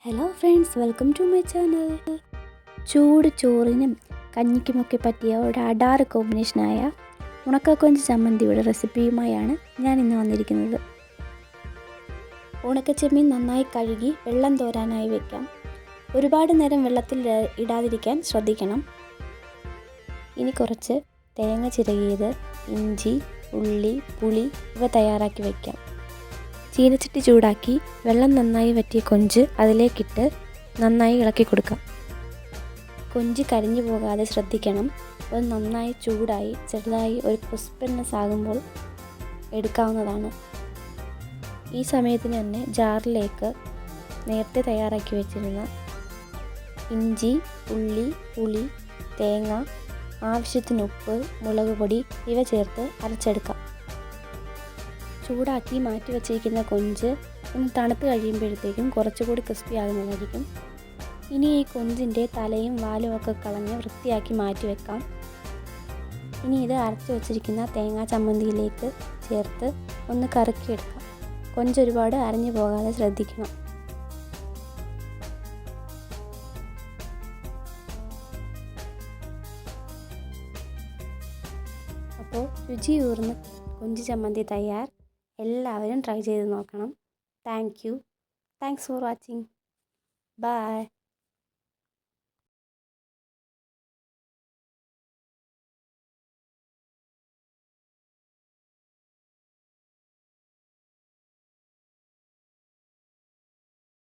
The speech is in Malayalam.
Hello friends, welcome to my channel. ചൂട് ചോറിനും കഞ്ഞിക്കുമൊക്കെ പറ്റിയ ഒരു അടാറ് കോമ്പിനേഷനായ ഉണക്കക്കൊഞ്ച് ചമ്മന്തിയുടെ റെസിപ്പിയുമായാണ് ഞാൻ ഇന്ന് വന്നിരിക്കുന്നത്. ഉണക്ക ചെമ്മീൻ നന്നായി കഴുകി വെള്ളം തോരാനായി വെക്കാം. ഒരുപാട് നേരം വെള്ളത്തിൽ ഇടാതിരിക്കാൻ ശ്രദ്ധിക്കണം. ഇനി കുറച്ച് തേങ്ങ ചിരകിയത്, ഇഞ്ചി, ഉള്ളി, പുളി ഇവ തയ്യാറാക്കി വയ്ക്കാം. ചീനച്ചട്ടി ചൂടാക്കി വെള്ളം നന്നായി വറ്റിയ കൊഞ്ച് അതിലേക്കിട്ട് നന്നായി ഇളക്കി കൊടുക്കാം. കൊഞ്ച് കരിഞ്ഞു പോകാതെ ശ്രദ്ധിക്കണം. അത് നന്നായി ചൂടായി ചെറുതായി ഒരു ക്രിസ്പിനെസ് ആകുമ്പോൾ എടുക്കാവുന്നതാണ്. ഈ സമയത്തിന് തന്നെ ജാറിലേക്ക് നേരത്തെ തയ്യാറാക്കി വെച്ചിരുന്ന ഇഞ്ചി, ഉള്ളി, പുളി, തേങ്ങ, ആവശ്യത്തിന് ഉപ്പ്, മുളക് പൊടി ഇവ ചേർത്ത് അരച്ചെടുക്കാം. ചൂടാക്കി മാറ്റി വച്ചിരിക്കുന്ന കൊഞ്ച് ഒന്ന് തണുത്ത് കഴിയുമ്പോഴത്തേക്കും കുറച്ചുകൂടി ക്രിസ്പി ആകുന്നതായിരിക്കും. ഇനി ഈ കൊഞ്ചിൻ്റെ തലയും വാലും ഒക്കെ കളഞ്ഞ് വൃത്തിയാക്കി മാറ്റി വെക്കാം. ഇനി ഇത് അരച്ച് വച്ചിരിക്കുന്ന തേങ്ങാ ചമ്മന്തിയിലേക്ക് ചേർത്ത് ഒന്ന് കറക്കിയെടുക്കാം. കൊഞ്ച് ഒരുപാട് അരഞ്ഞു പോകാതെ ശ്രദ്ധിക്കണം. അപ്പോൾ രുചിയൂർന്ന കൊഞ്ച് ചമ്മന്തി തയ്യാർ. എല്ലാവരും ട്രൈ ചെയ്ത് നോക്കണം. Thanks for watching. ബൈ.